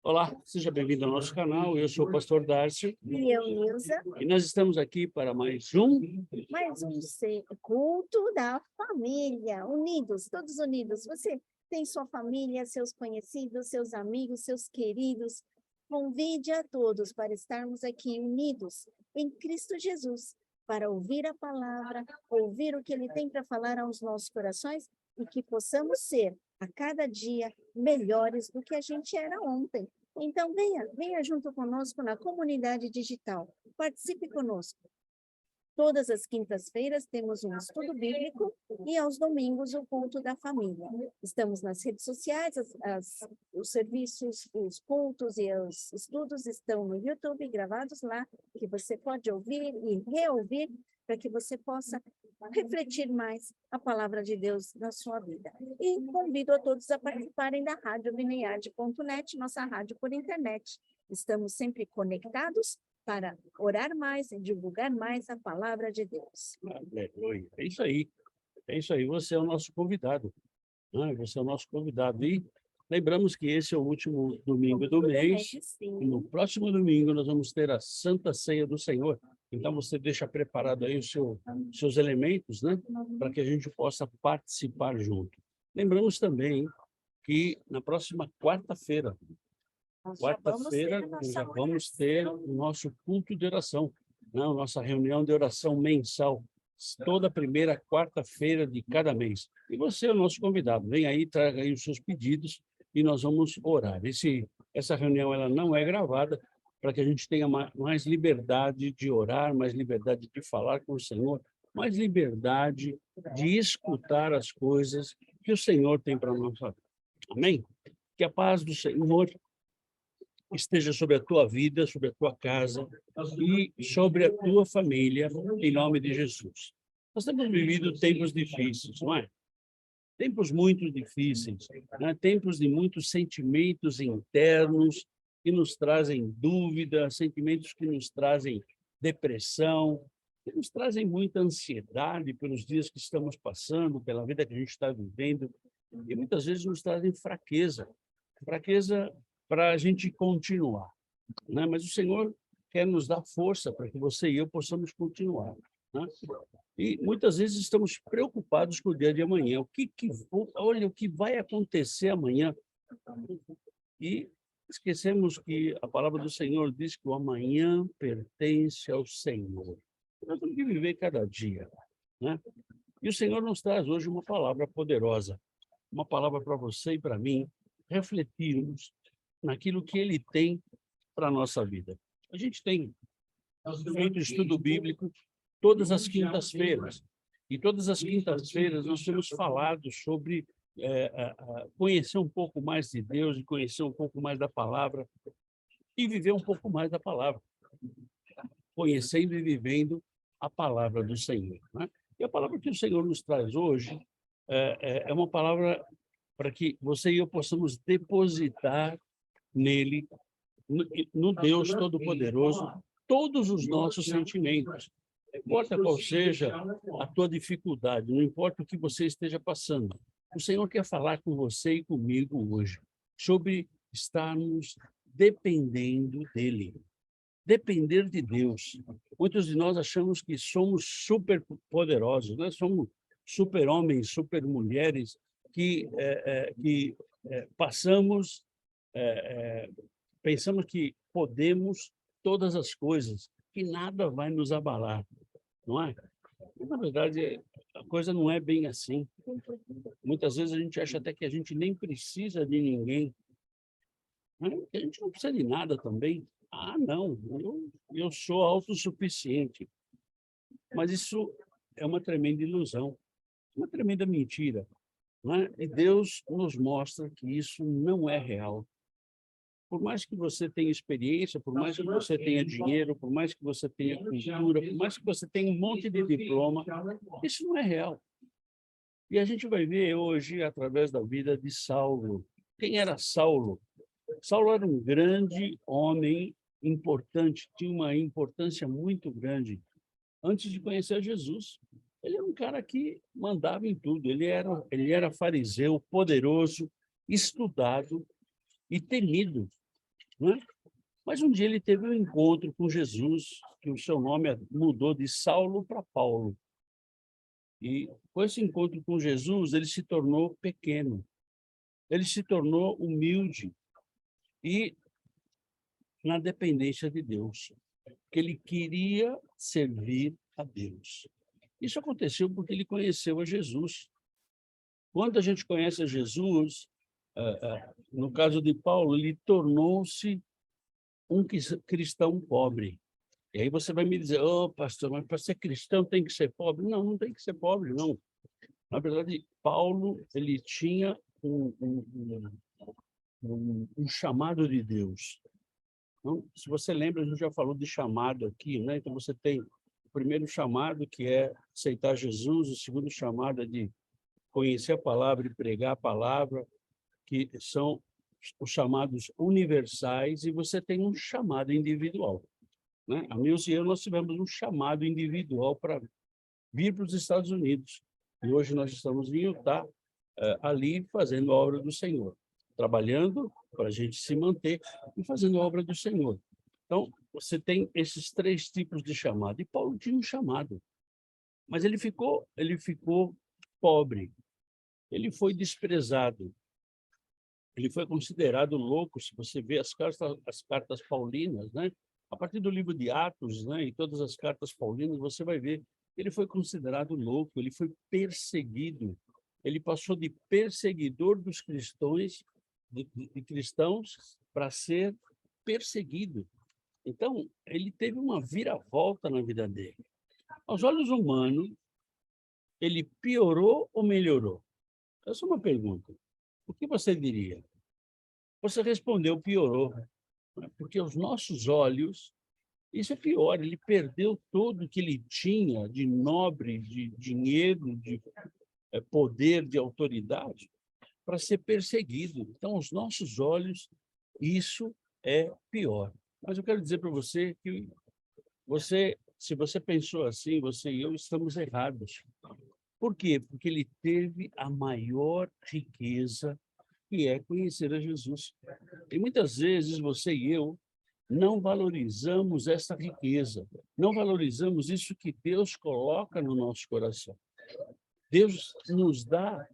Olá, seja bem-vindo ao nosso canal. Eu sou o pastor Darcio E eu, Nilza, e nós estamos aqui para mais um culto da família, unidos, todos unidos. Você tem sua família, seus conhecidos, seus amigos, seus queridos. Convide a todos para estarmos aqui unidos em Cristo Jesus, para ouvir a palavra, ouvir o que Ele tem para falar aos nossos corações e que possamos ser, a cada dia, melhores do que a gente era ontem. Então, venha junto conosco na comunidade digital. Participe conosco. Todas as quintas-feiras temos um estudo bíblico e aos domingos o culto da família. Estamos nas redes sociais, os serviços, os cultos e os estudos estão no YouTube gravados lá, que você pode ouvir e reouvir para que você possa refletir mais a palavra de Deus na sua vida. E convido a todos a participarem da Rádio Vineyard.net, nossa rádio por internet. Estamos sempre conectados para orar mais e divulgar mais a palavra de Deus. Aleluia. É isso aí. É isso aí. Você é o nosso convidado, né? Você é o nosso convidado. E lembramos que esse é o último domingo do mês. E no próximo domingo nós vamos ter a Santa Ceia do Senhor. Então você deixa preparado aí seus elementos, né? Para que a gente possa participar junto. Lembramos também que na próxima quarta-feira, nós já vamos ter o nosso culto de oração, né? A nossa reunião de oração mensal, toda primeira quarta-feira de cada mês. E você é o nosso convidado. Vem aí, traga aí os seus pedidos e nós vamos orar. Essa reunião ela não é gravada para que a gente tenha mais liberdade de orar, mais liberdade de falar com o Senhor, mais liberdade de escutar as coisas que o Senhor tem para nós. Amém? Que a paz do Senhor esteja sobre a tua vida, sobre a tua casa e sobre a tua família, em nome de Jesus. Nós temos vivido tempos difíceis, não é? Tempos muito difíceis, né? Tempos de muitos sentimentos internos que nos trazem dúvida, sentimentos que nos trazem depressão, que nos trazem muita ansiedade pelos dias que estamos passando, pela vida que a gente está vivendo, e muitas vezes nos trazem fraqueza para a gente continuar, né? Mas o Senhor quer nos dar força para que você e eu possamos continuar, né? E muitas vezes estamos preocupados com o dia de amanhã. Olha o que vai acontecer amanhã. E esquecemos que a palavra do Senhor diz que o amanhã pertence ao Senhor. Nós temos que viver cada dia, né? E o Senhor nos traz hoje uma palavra poderosa, uma palavra para você e para mim refletirmos naquilo que Ele tem para a nossa vida. A gente tem feito estudo bíblico todas as quintas-feiras. E todas as quintas-feiras nós temos falado sobre conhecer um pouco mais de Deus e conhecer um pouco mais da palavra e viver um pouco mais da palavra, conhecendo e vivendo a palavra do Senhor, né? E a palavra que o Senhor nos traz hoje é uma palavra para que você e eu possamos depositar nele, no Deus Todo-Poderoso, todos os nossos sentimentos. Não importa qual seja a tua dificuldade, não importa o que você esteja passando. O Senhor quer falar com você e comigo hoje sobre estarmos dependendo dEle. Depender de Deus. Muitos de nós achamos que somos super poderosos, né? Somos super-homens, super-mulheres que passamos pensamos que podemos todas as coisas, que nada vai nos abalar, não é? E, na verdade, a coisa não é bem assim. Muitas vezes a gente acha até que a gente nem precisa de ninguém, né? Que a gente não precisa de nada também. Ah, não, eu sou autossuficiente. Mas isso é uma tremenda ilusão, uma tremenda mentira, não é? E Deus nos mostra que isso não é real. Por mais que você tenha experiência, por mais que você tenha dinheiro, por mais que você tenha cultura, por mais que você tenha um monte de diploma, isso não é real. E a gente vai ver hoje através da vida de Saulo. Quem era Saulo? Saulo era um grande homem importante, tinha uma importância muito grande antes de conhecer Jesus. Ele era um cara que mandava em tudo. Ele era fariseu, poderoso, estudado e temido. né? Mas um dia ele teve um encontro com Jesus, que o seu nome mudou de Saulo para Paulo. E com esse encontro com Jesus, ele se tornou pequeno, ele se tornou humilde e na dependência de Deus, que ele queria servir a Deus. Isso aconteceu porque ele conheceu a Jesus. Quando a gente conhece a Jesus, no caso de Paulo, ele tornou-se um cristão pobre. E aí você vai me dizer, pastor, mas para ser cristão tem que ser pobre? Não, não tem que ser pobre, não. Na verdade, Paulo, ele tinha um chamado de Deus. Então, se você lembra, a gente já falou de chamado aqui, né? Então, você tem o primeiro chamado, que é aceitar Jesus, o segundo chamado é de conhecer a palavra e pregar a palavra, que são os chamados universais, e você tem um chamado individual, né? A Nilce e eu, nós tivemos um chamado individual para vir para os Estados Unidos. E hoje nós estamos em Utah, ali fazendo a obra do Senhor, trabalhando para a gente se manter e fazendo a obra do Senhor. Então, você tem esses três tipos de chamado. E Paulo tinha um chamado, mas ele ficou pobre, ele foi desprezado, ele foi considerado louco. Se você vê as cartas paulinas, né? A partir do livro de Atos, né? E todas as cartas paulinas, você vai ver que ele foi considerado louco, ele foi perseguido, ele passou de perseguidor dos cristãos, de cristãos, para ser perseguido. Então, ele teve uma viravolta na vida dele. Aos olhos humanos, ele piorou ou melhorou? Essa é uma pergunta. O que você diria? Você respondeu piorou, né? Porque aos nossos olhos, isso é pior. Ele perdeu tudo que ele tinha de nobre, de dinheiro, de poder, de autoridade, para ser perseguido. Então, aos nossos olhos, isso é pior. Mas eu quero dizer para você que se você pensou assim, você e eu estamos errados. Por quê? Porque ele teve a maior riqueza, que é conhecer a Jesus. E muitas vezes você e eu não valorizamos essa riqueza, não valorizamos isso que Deus coloca no nosso coração. Deus nos dá,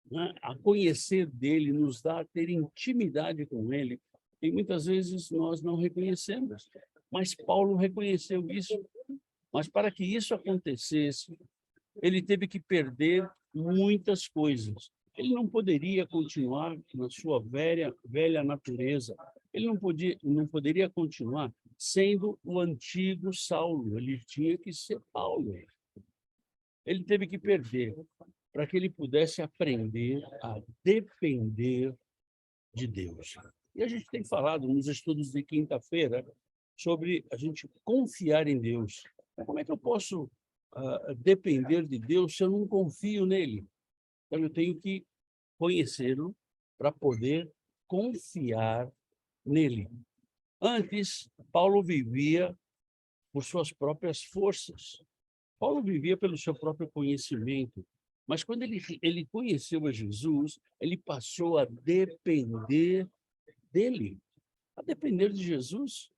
né, a conhecer dele, nos dá a ter intimidade com ele, e muitas vezes nós não reconhecemos. Mas Paulo reconheceu isso. Mas para que isso acontecesse, ele teve que perder muitas coisas. Ele não poderia continuar na sua velha natureza. Ele não poderia continuar sendo o antigo Saulo. Ele tinha que ser Paulo. Ele teve que perder para que ele pudesse aprender a depender de Deus. E a gente tem falado nos estudos de quinta-feira sobre a gente confiar em Deus. Como é que eu posso depender de Deus se eu não confio nele? Então, eu tenho que conhecê-lo para poder confiar nele. Antes, Paulo vivia por suas próprias forças. Paulo vivia pelo seu próprio conhecimento. Mas quando ele conheceu a Jesus, ele passou a depender dele, a depender de Jesus.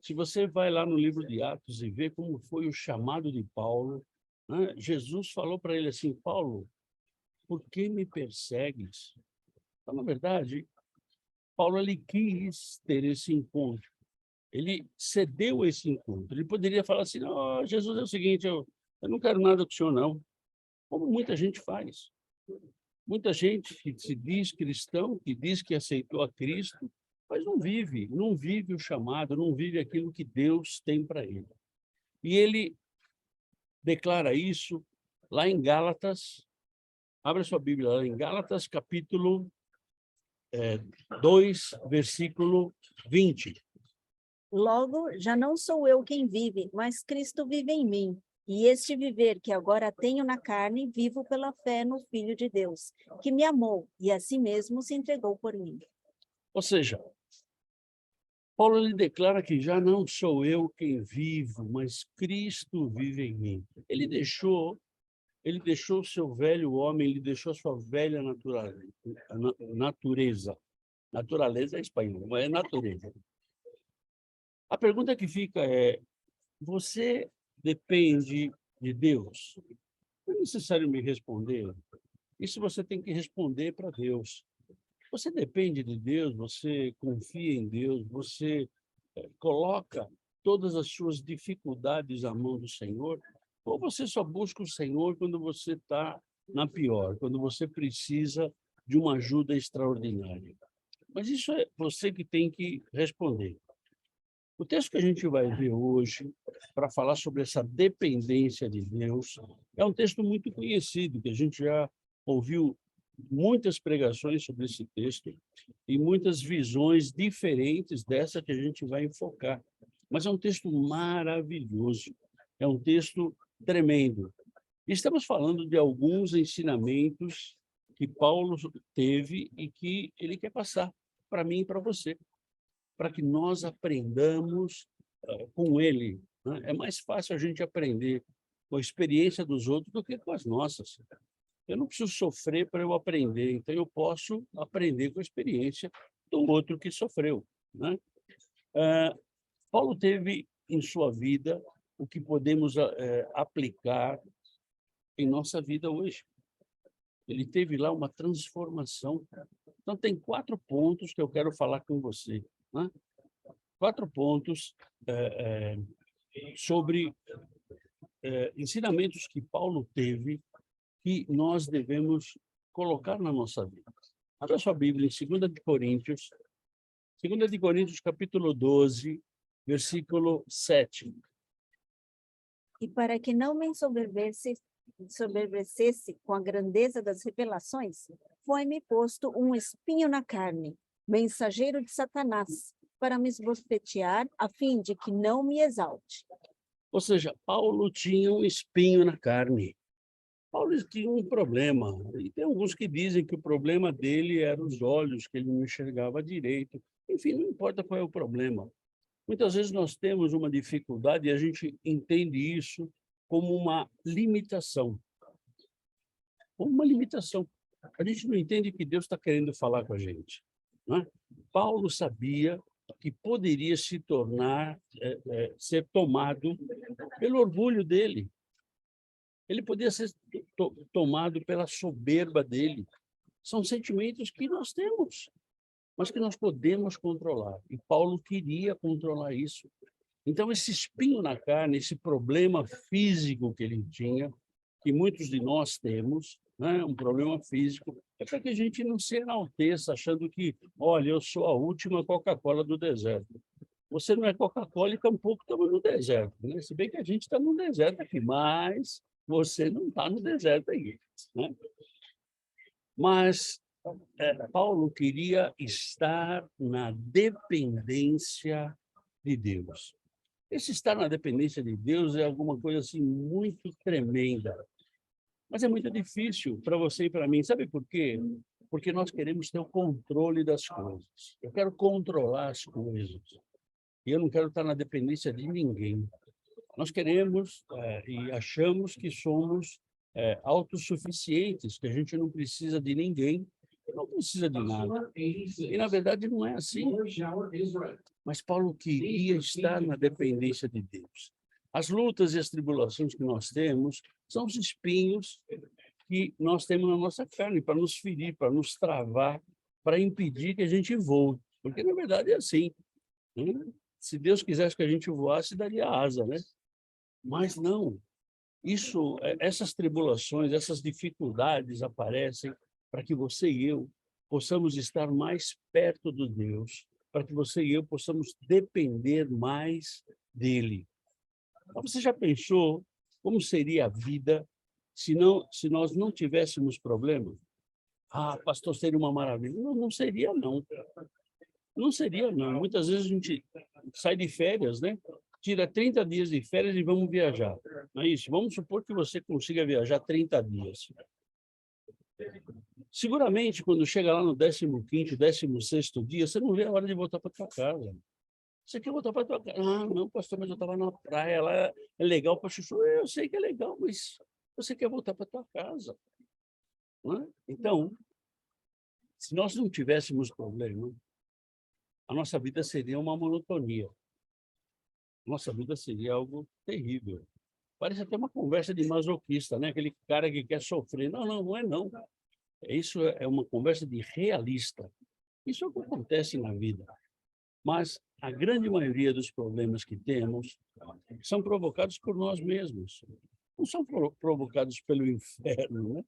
Se você vai lá no livro de Atos e vê como foi o chamado de Paulo, né? Jesus falou para ele assim: Paulo, por que me persegues? Então, na verdade, Paulo ele quis ter esse encontro. Ele cedeu esse encontro. Ele poderia falar assim: não, Jesus, é o seguinte, eu não quero nada com o senhor, não. Como muita gente faz. Muita gente que se diz cristão, que diz que aceitou a Cristo, mas não vive o chamado, não vive aquilo que Deus tem para ele. E ele declara isso lá em Gálatas. Abra sua Bíblia lá em Gálatas, capítulo 2, versículo 20. Logo, já não sou eu quem vive, mas Cristo vive em mim. E este viver que agora tenho na carne, vivo pela fé no Filho de Deus, que me amou e a si mesmo se entregou por mim. Ou seja, Paulo ele declara que já não sou eu quem vivo, mas Cristo vive em mim. Ele deixou o seu velho homem, ele deixou a sua velha natureza. Natureza é espanhol, mas é natureza. A pergunta que fica é: você depende de Deus? Não é necessário me responder. Isso você tem que responder para Deus. Você depende de Deus, você confia em Deus, você coloca todas as suas dificuldades à mão do Senhor, ou você só busca o Senhor quando você está na pior, quando você precisa de uma ajuda extraordinária. Mas isso é você que tem que responder. O texto que a gente vai ver hoje, para falar sobre essa dependência de Deus, é um texto muito conhecido, que a gente já ouviu muitas pregações sobre esse texto e muitas visões diferentes dessa que a gente vai enfocar. Mas é um texto maravilhoso, é um texto tremendo. Estamos falando de alguns ensinamentos que Paulo teve e que ele quer passar para mim e para você, para que nós aprendamos com ele, né? É mais fácil a gente aprender com a experiência dos outros do que com as nossas. Eu não preciso sofrer para eu aprender, então eu posso aprender com a experiência do outro que sofreu, né? Paulo teve em sua vida o que podemos aplicar em nossa vida hoje. Ele teve lá uma transformação. Então, tem 4 pontos que eu quero falar com você, né? 4 pontos sobre ensinamentos que Paulo teve que nós devemos colocar na nossa vida. Abra sua Bíblia em 2 de Coríntios, capítulo 12, versículo 7. E para que não me ensoberbecesse com a grandeza das revelações, foi-me posto um espinho na carne, mensageiro de Satanás, para me esbofetear, a fim de que não me exalte. Ou seja, Paulo tinha um espinho na carne. Paulo tinha um problema. E tem alguns que dizem que o problema dele eram os olhos, que ele não enxergava direito. Enfim, não importa qual é o problema. Muitas vezes nós temos uma dificuldade e a gente entende isso como uma limitação. Como uma limitação. A gente não entende que Deus está querendo falar com a gente, né? Paulo sabia que poderia se tornar, ser tomado pelo orgulho dele. Ele podia ser tomado pela soberba dele. São sentimentos que nós temos, mas que nós podemos controlar. E Paulo queria controlar isso. Então, esse espinho na carne, esse problema físico que ele tinha, que muitos de nós temos, né, um problema físico, é para que a gente não se enalteça achando que, olha, eu sou a última Coca-Cola do deserto. Você não é Coca-Cola e tampouco estamos no deserto, né? Se bem que a gente está no deserto aqui, mas você não está no deserto aí, né? Mas Paulo queria estar na dependência de Deus. Esse estar na dependência de Deus é alguma coisa assim muito tremenda. Mas é muito difícil para você e para mim. Sabe por quê? Porque nós queremos ter o controle das coisas. Eu quero controlar as coisas. E eu não quero estar na dependência de ninguém. Nós queremos e achamos que somos autossuficientes, que a gente não precisa de ninguém, não precisa de nada. E, na verdade, não é assim. Mas Paulo queria estar na dependência de Deus. As lutas e as tribulações que nós temos são os espinhos que nós temos na nossa carne para nos ferir, para nos travar, para impedir que a gente voe. Porque, na verdade, é assim, né? Se Deus quisesse que a gente voasse, daria asa, né? Mas não. Essas tribulações, essas dificuldades aparecem para que você e eu possamos estar mais perto de Deus, para que você e eu possamos depender mais dele. Mas você já pensou como seria a vida se nós não tivéssemos problemas? Ah, pastor, seria uma maravilha. Não, não seria, não. Não seria, não. Muitas vezes a gente sai de férias, né? Tira 30 dias de férias e vamos viajar. Não é isso? Vamos supor que você consiga viajar 30 dias. Seguramente, quando chega lá no 15º, 16º dia, você não vê a hora de voltar para sua casa. Você quer voltar para sua casa? Ah, não, pastor, mas eu estava na praia, lá é legal para chuchu. Eu sei que é legal, mas você quer voltar para sua casa, não é? Então, se nós não tivéssemos problema, a nossa vida seria uma monotonia. nossa vida seria algo terrível. Parece até uma conversa de masoquista, né? Aquele cara que quer sofrer. Não, não, não é não. Isso é uma conversa de realista. Isso é o que acontece na vida. Mas a grande maioria dos problemas que temos são provocados por nós mesmos. Não são provocados pelo inferno, né?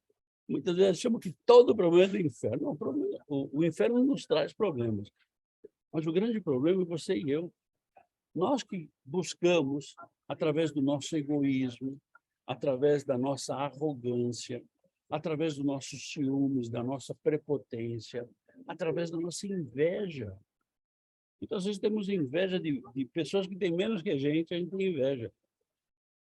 Muitas vezes chamam que todo problema é do inferno. Não, o inferno nos traz problemas. Mas o grande problema é você e eu. Nós que buscamos, através do nosso egoísmo, através da nossa arrogância, através dos nossos ciúmes, da nossa prepotência, através da nossa inveja. Muitas vezes temos inveja de pessoas que têm menos que a gente tem inveja.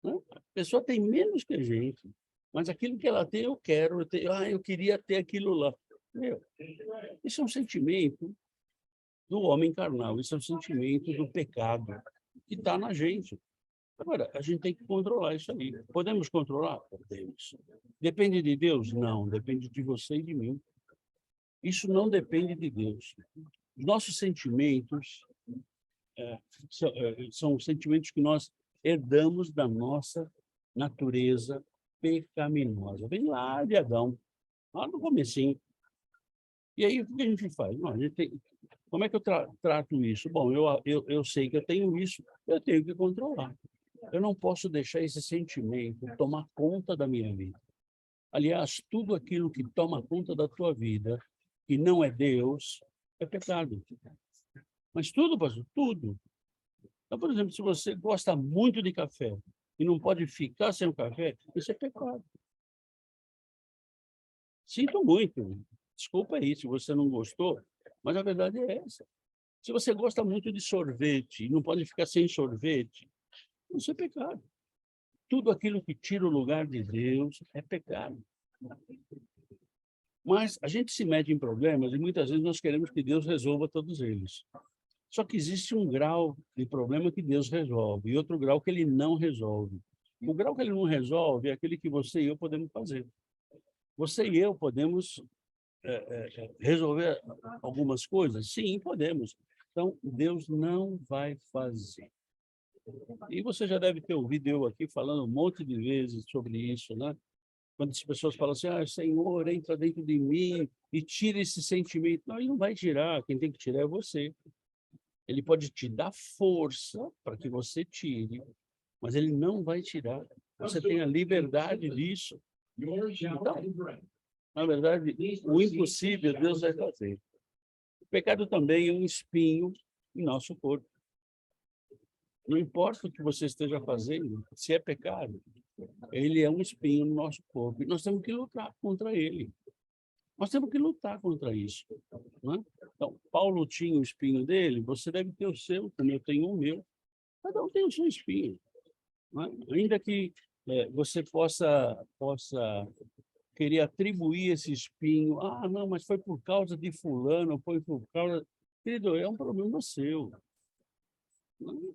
Né? A pessoa tem menos que a gente, mas aquilo que ela tem, eu quero. Eu queria ter aquilo lá. Meu, isso é um sentimento do homem carnal, isso é um sentimento do pecado que está na gente. Agora, a gente tem que controlar isso aí. Podemos controlar? Podemos. Depende de Deus? Não, depende de você e de mim. Isso não depende de Deus. Os nossos sentimentos são sentimentos que nós herdamos da nossa natureza pecaminosa. Vem lá de Adão, lá no comecinho. E aí, o que a gente faz? Não, a gente tem, como é que eu trato isso? Bom, eu sei que eu tenho isso, eu tenho que controlar. Eu não posso deixar esse sentimento tomar conta da minha vida. Aliás, tudo aquilo que toma conta da tua vida, que não é Deus, é pecado. Mas tudo, pastor, tudo. Então, por exemplo, se você gosta muito de café e não pode ficar sem o café, isso é pecado. Sinto muito. Desculpa aí se você não gostou, mas a verdade é essa. Se você gosta muito de sorvete e não pode ficar sem sorvete, isso é pecado. Tudo aquilo que tira o lugar de Deus é pecado. Mas a gente se mete em problemas e muitas vezes nós queremos que Deus resolva todos eles. Só que existe um grau de problema que Deus resolve e outro grau que ele não resolve. O grau que ele não resolve é aquele que você e eu podemos fazer. Você e eu podemos resolver algumas coisas? Sim, podemos. Então, Deus não vai fazer. E você já deve ter ouvido eu aqui falando um monte de vezes sobre isso, né? Quando as pessoas falam assim, Senhor, entra dentro de mim e tira esse sentimento. Não, ele não vai tirar, quem tem que tirar é você. Ele pode te dar força para que você tire, mas ele não vai tirar. Você tem a liberdade disso. Então, na verdade, o impossível Deus vai fazer. O pecado também é um espinho em nosso corpo. Não importa o que você esteja fazendo, se é pecado, ele é um espinho no nosso corpo. E nós temos que lutar contra ele. Nós temos que lutar contra isso. Né? Então, Paulo tinha o espinho dele, você deve ter o seu, como eu tenho o meu. Cada um tem o seu espinho. Né? Ainda que você possa querer atribuir esse espinho, não, mas foi por causa de fulano, foi por causa... Querido, é um problema seu.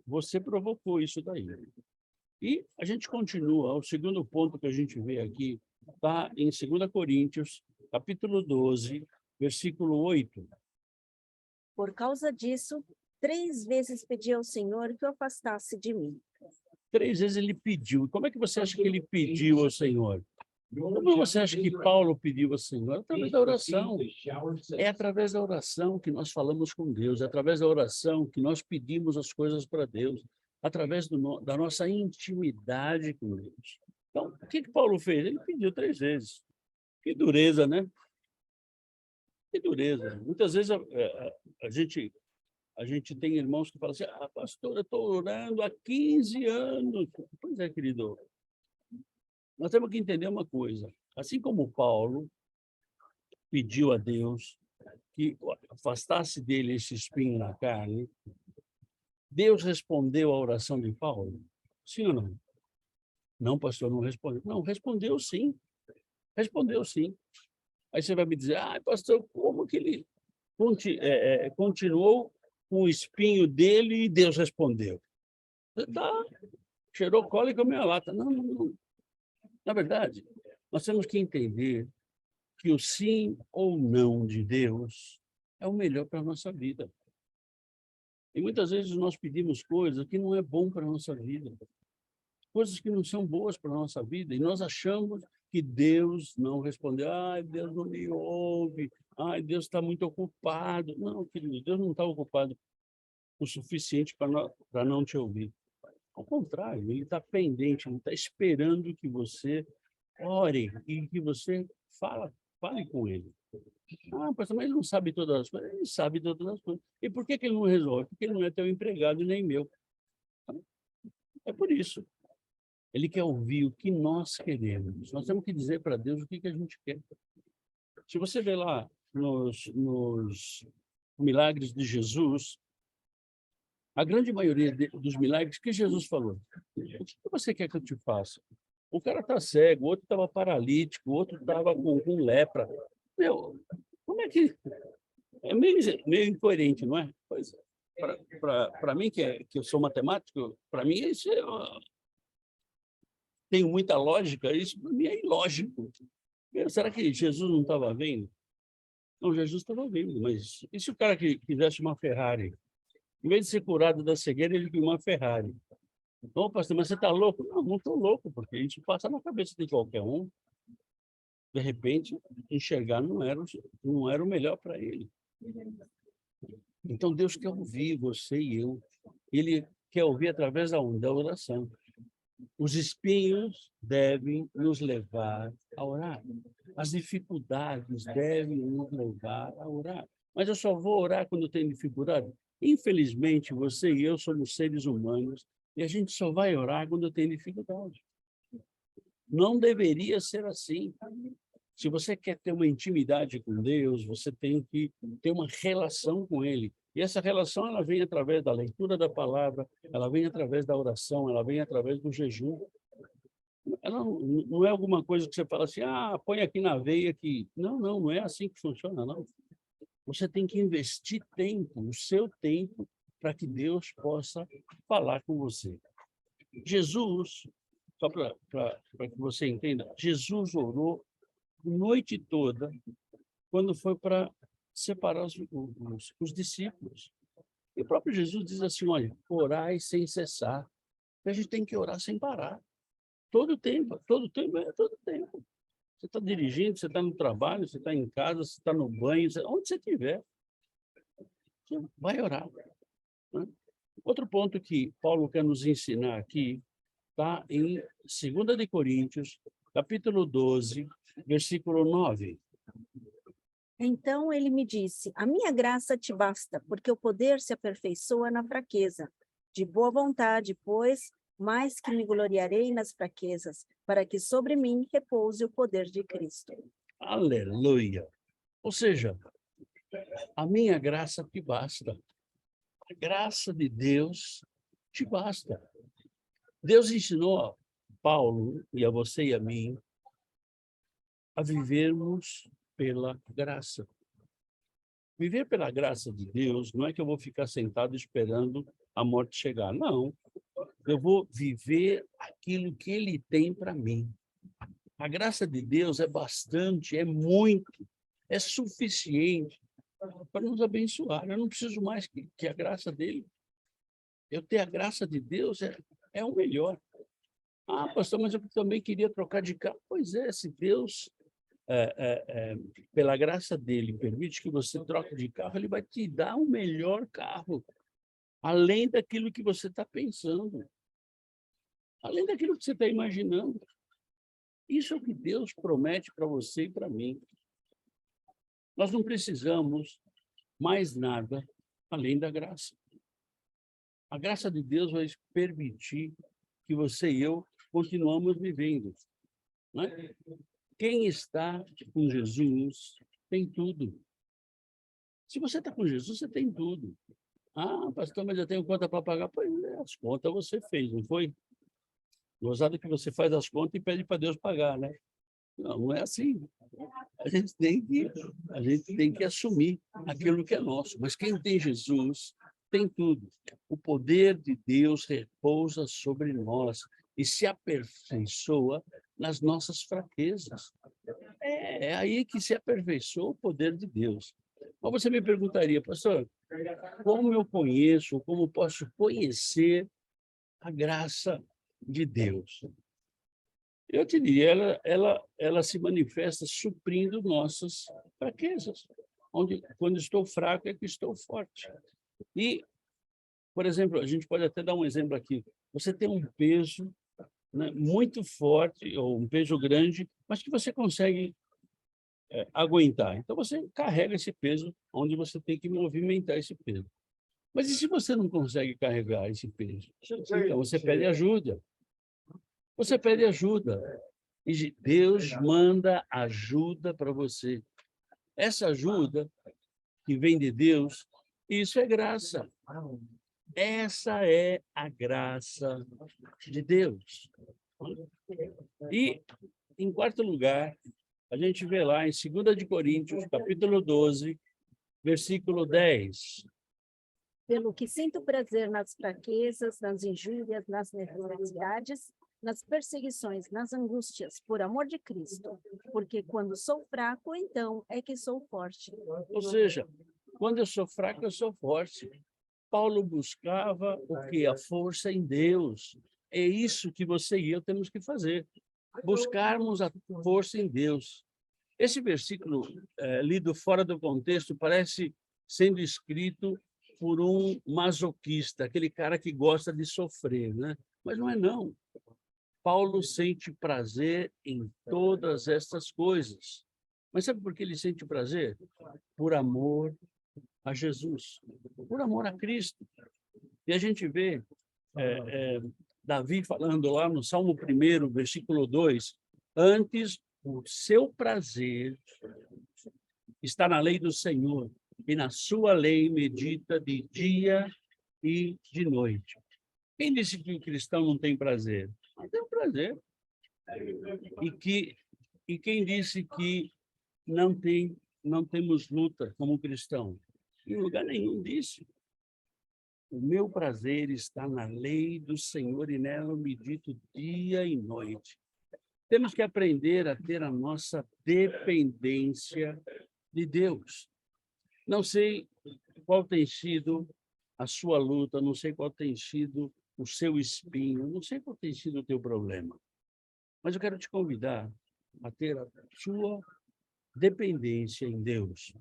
Você provocou isso daí. E a gente continua, o segundo ponto que a gente vê aqui está em 2 Coríntios, capítulo 12, versículo 8. Por causa disso, 3 vezes pedi ao Senhor que o afastasse de mim. 3 vezes ele pediu. Como é que você acha que ele pediu ao Senhor? Como você acha que Paulo pediu ao Senhor? Através da oração. É através da oração que nós falamos com Deus, é através da oração que nós pedimos as coisas para Deus, através da nossa intimidade com Deus. Então, o que Paulo fez? Ele pediu 3 vezes. Que dureza, né? Que dureza. Muitas vezes a gente tem irmãos que falam assim, pastor, eu estou orando há 15 anos. Pois é, querido. Nós temos que entender uma coisa. Assim como Paulo pediu a Deus que afastasse dele esse espinho na carne, Deus respondeu à oração de Paulo? Sim ou não? Não, pastor, não respondeu. Não, respondeu sim. Respondeu sim. Aí você vai me dizer, pastor, como que ele continuou com o espinho dele e Deus respondeu? Tá, cheirou cola e comeu a lata. Não, não, não. Na verdade, nós temos que entender que o sim ou não de Deus é o melhor para a nossa vida. E muitas vezes nós pedimos coisas que não é bom para a nossa vida, coisas que não são boas para a nossa vida, e nós achamos que Deus não respondeu. Ai, Deus não me ouve. Ai, Deus está muito ocupado. Não, querido, Deus não está ocupado o suficiente para não te ouvir. Ao contrário, ele está pendente, ele está esperando que você ore e que você fale com ele. Ah, pastor, mas ele não sabe todas as coisas. Ele sabe todas as coisas. E por que ele não resolve? Porque ele não é teu empregado e nem meu. É por isso. Ele quer ouvir o que nós queremos. Nós temos que dizer para Deus o que a gente quer. Se você vê lá nos milagres de Jesus, a grande maioria dos milagres que Jesus falou: o que você quer que eu te faça? O cara está cego, o outro estava paralítico, o outro estava com lepra. Meu, como é que... É meio incoerente, não é? Pois é. Para mim, que eu sou matemático, para mim isso tem muita lógica, isso para mim é ilógico. Será que Jesus não estava vendo? Não, Jesus estava vendo, mas e se o cara que quisesse uma Ferrari? Em vez de ser curado da cegueira, ele queria uma Ferrari. Então, pastor, mas você está louco? Não, não estou louco, porque isso passa na cabeça de qualquer um. De repente, enxergar não era o melhor para ele. Então, Deus quer ouvir você e eu. Ele quer ouvir através da oração. Os espinhos devem nos levar a orar. As dificuldades devem nos levar a orar. Mas eu só vou orar quando tenho dificuldade? Infelizmente, você e eu somos seres humanos e a gente só vai orar quando tem dificuldade. Não deveria ser assim. Se você quer ter uma intimidade com Deus, você tem que ter uma relação com Ele. E essa relação ela vem através da leitura da palavra, ela vem através da oração, ela vem através do jejum. Ela não é alguma coisa que você fala assim, põe aqui na veia que... Não é assim que funciona, não. Você tem que investir tempo, o seu tempo, para que Deus possa falar com você. Jesus, só para que você entenda, Jesus orou a noite toda quando foi para separar os discípulos. E o próprio Jesus diz assim, olha, orai sem cessar. A gente tem que orar sem parar. Todo tempo. Você está dirigindo, você está no trabalho, você está em casa, você está no banho, onde você estiver, você vai orar. Né? Outro ponto que Paulo quer nos ensinar aqui está em 2 de Coríntios, capítulo 12, versículo 9. Então ele me disse: a minha graça te basta, porque o poder se aperfeiçoa na fraqueza. De boa vontade, pois, mais que me gloriarei nas fraquezas, para que sobre mim repouse o poder de Cristo. Aleluia! Ou seja, a minha graça te basta. A graça de Deus te basta. Deus ensinou a Paulo e a você e a mim a vivermos pela graça. Viver pela graça de Deus não é que eu vou ficar sentado esperando a morte chegar. Não. Eu vou viver aquilo que Ele tem para mim. A graça de Deus é bastante, é muito, é suficiente para nos abençoar. Eu não preciso mais que a graça dele. Eu ter a graça de Deus é o melhor. Pastor, mas eu também queria trocar de carro. Pois é, se Deus, pela graça dele, permite que você troque de carro, ele vai te dar o melhor carro, além daquilo que você está pensando, além daquilo que você está imaginando. Isso é o que Deus promete para você e para mim. Nós não precisamos mais nada além da graça. A graça de Deus vai permitir que você e eu continuamos vivendo. Né? Quem está com Jesus tem tudo. Se você está com Jesus, você tem tudo. Pastor, mas eu tenho conta para pagar. Pois é, as contas você fez, não foi? Gozado que você faz as contas e pede para Deus pagar, né? Não é assim. A gente tem que assumir aquilo que é nosso. Mas quem tem Jesus tem tudo. O poder de Deus repousa sobre nós e se aperfeiçoa nas nossas fraquezas. É aí que se aperfeiçoa o poder de Deus. Mas você me perguntaria, pastor, como eu conheço, como posso conhecer a graça de Deus? Eu te diria, ela se manifesta suprindo nossas fraquezas. Quando estou fraco é que estou forte. E, por exemplo, a gente pode até dar um exemplo aqui. Você tem um peso, né, muito forte, ou um peso grande, mas que você consegue aguentar. Então, você carrega esse peso onde você tem que movimentar esse peso. Mas e se você não consegue carregar esse peso? Então, você pede ajuda. Você pede ajuda. E Deus manda ajuda para você. Essa ajuda que vem de Deus, isso é graça. Essa é a graça de Deus. E, em quarto lugar, a gente vê lá em 2 de Coríntios, capítulo 12, versículo 10. Pelo que sinto prazer nas fraquezas, nas injúrias, nas necessidades, nas perseguições, nas angústias, por amor de Cristo. Porque quando sou fraco, então é que sou forte. Ou seja, quando eu sou fraco, eu sou forte. Paulo buscava o quê? A força em Deus. É isso que você e eu temos que fazer. Buscarmos a força em Deus. Esse versículo, lido fora do contexto, parece sendo escrito por um masoquista, aquele cara que gosta de sofrer, né? Mas não é, não. Paulo sente prazer em todas estas coisas. Mas sabe por que ele sente prazer? Por amor a Jesus, por amor a Cristo. E a gente vê Davi falando lá no Salmo 1, versículo 2, antes o seu prazer está na lei do Senhor, e na sua lei medita de dia e de noite. Quem disse que o cristão não tem prazer? Não tem prazer. E quem disse que não temos luta como cristão? Em lugar nenhum disso. O meu prazer está na lei do Senhor e nela eu medito dia e noite. Temos que aprender a ter a nossa dependência de Deus. Não sei qual tem sido a sua luta, não sei qual tem sido o seu espinho, não sei qual tem sido o teu problema, mas eu quero te convidar a ter a sua dependência em Deus.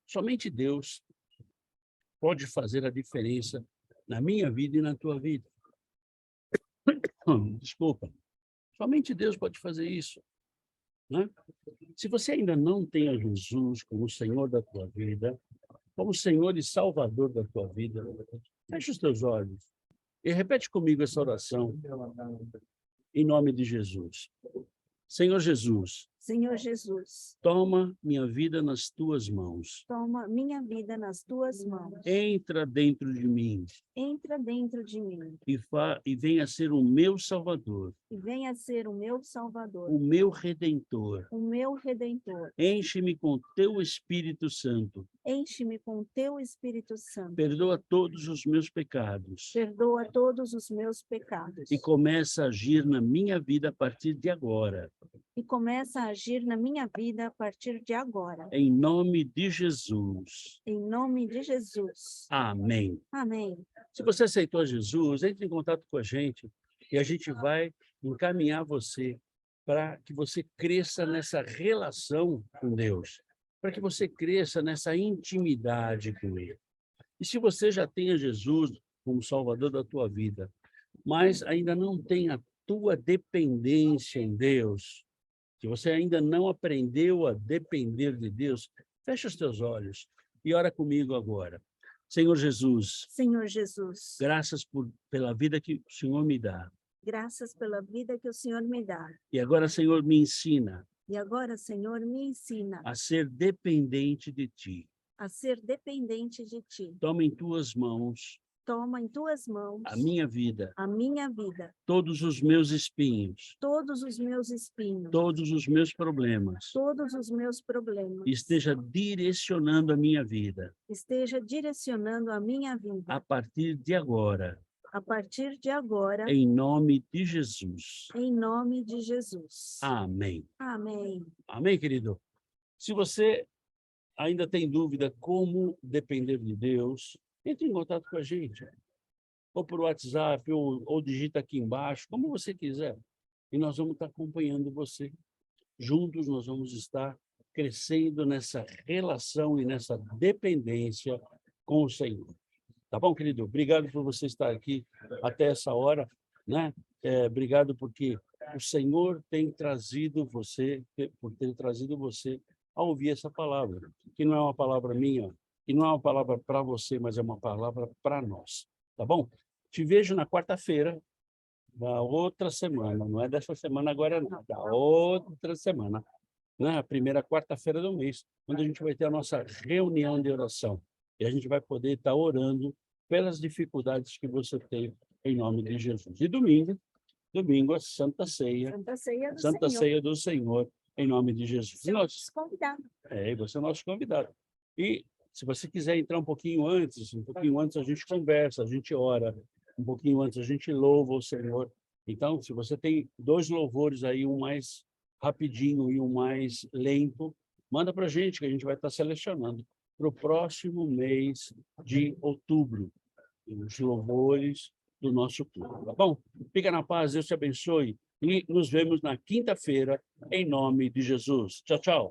Somente Deus pode fazer a diferença na minha vida e na tua vida. Desculpa. Somente Deus pode fazer isso, né? Se você ainda não tem a Jesus como Senhor da tua vida, como Senhor e Salvador da tua vida, feche os teus olhos e repete comigo essa oração em nome de Jesus. Senhor Jesus, Senhor Jesus, toma minha vida nas tuas mãos. toma minha vida nas tuas mãos. Entra dentro de mim Entra dentro de mim e venha ser o meu Salvador, e venha ser o meu Salvador, o meu Redentor. o meu Redentor. Enche-me com teu Espírito Santo. Enche-me com teu Espírito Santo. Perdoa todos os meus pecados. Perdoa todos os meus pecados. E começa a agir na minha vida a partir de agora. E começa a agir na minha vida a partir de agora. Em nome de Jesus. Em nome de Jesus. Amém. Amém. Se você aceitou Jesus, entre em contato com a gente e a gente vai encaminhar você para que você cresça nessa relação com Deus, para que você cresça nessa intimidade com Ele. E se você já tem a Jesus como Salvador da tua vida, mas ainda não tem a tua dependência em Deus, que você ainda não aprendeu a depender de Deus, fecha os teus olhos e ora comigo agora. Senhor Jesus, Senhor Jesus, graças pela vida que o Senhor me dá. graças pela vida que o Senhor me dá. E agora, Senhor, me ensina E agora, Senhor, me ensina a ser dependente de Ti. a ser dependente de Ti. Toma em Tuas mãos Toma em Tuas mãos a minha vida, todos os meus espinhos, todos os meus espinhos, todos os meus problemas. todos os meus problemas. Esteja direcionando a minha vida Esteja direcionando a minha vida a partir de agora, a partir de agora, em nome de Jesus. em nome de Jesus. Amém. Amém. Amém, querido? Se você ainda tem dúvida como depender de Deus, entre em contato com a gente. Ou por WhatsApp, ou digita aqui embaixo, como você quiser. E nós vamos estar acompanhando você. Juntos nós vamos estar crescendo nessa relação e nessa dependência com o Senhor. Tá bom, querido? Obrigado por você estar aqui até essa hora, né? Obrigado porque o Senhor tem trazido você, por ter trazido você a ouvir essa palavra, que não é uma palavra minha, que não é uma palavra para você, mas é uma palavra para nós. Tá bom? Te vejo na quarta-feira da outra semana, não é dessa semana agora, não, da outra semana, né? A primeira quarta-feira do mês, onde a gente vai ter a nossa reunião de oração. E a gente vai poder estar orando pelas dificuldades que você tem, em nome de Jesus. E domingo, a Santa Ceia, Santa Ceia do Senhor. Ceia do Senhor, em nome de Jesus. E nós, Convidado. e você é o nosso convidado. E se você quiser entrar um pouquinho antes a gente conversa, a gente ora, um pouquinho antes a gente louva o Senhor. Então, se você tem 2 louvores aí, um mais rapidinho e um mais lento, manda para a gente, que a gente vai estar selecionando para o próximo mês de outubro, os louvores do nosso culto, tá bom? Fica na paz, Deus te abençoe e nos vemos na quinta-feira, em nome de Jesus. Tchau, tchau.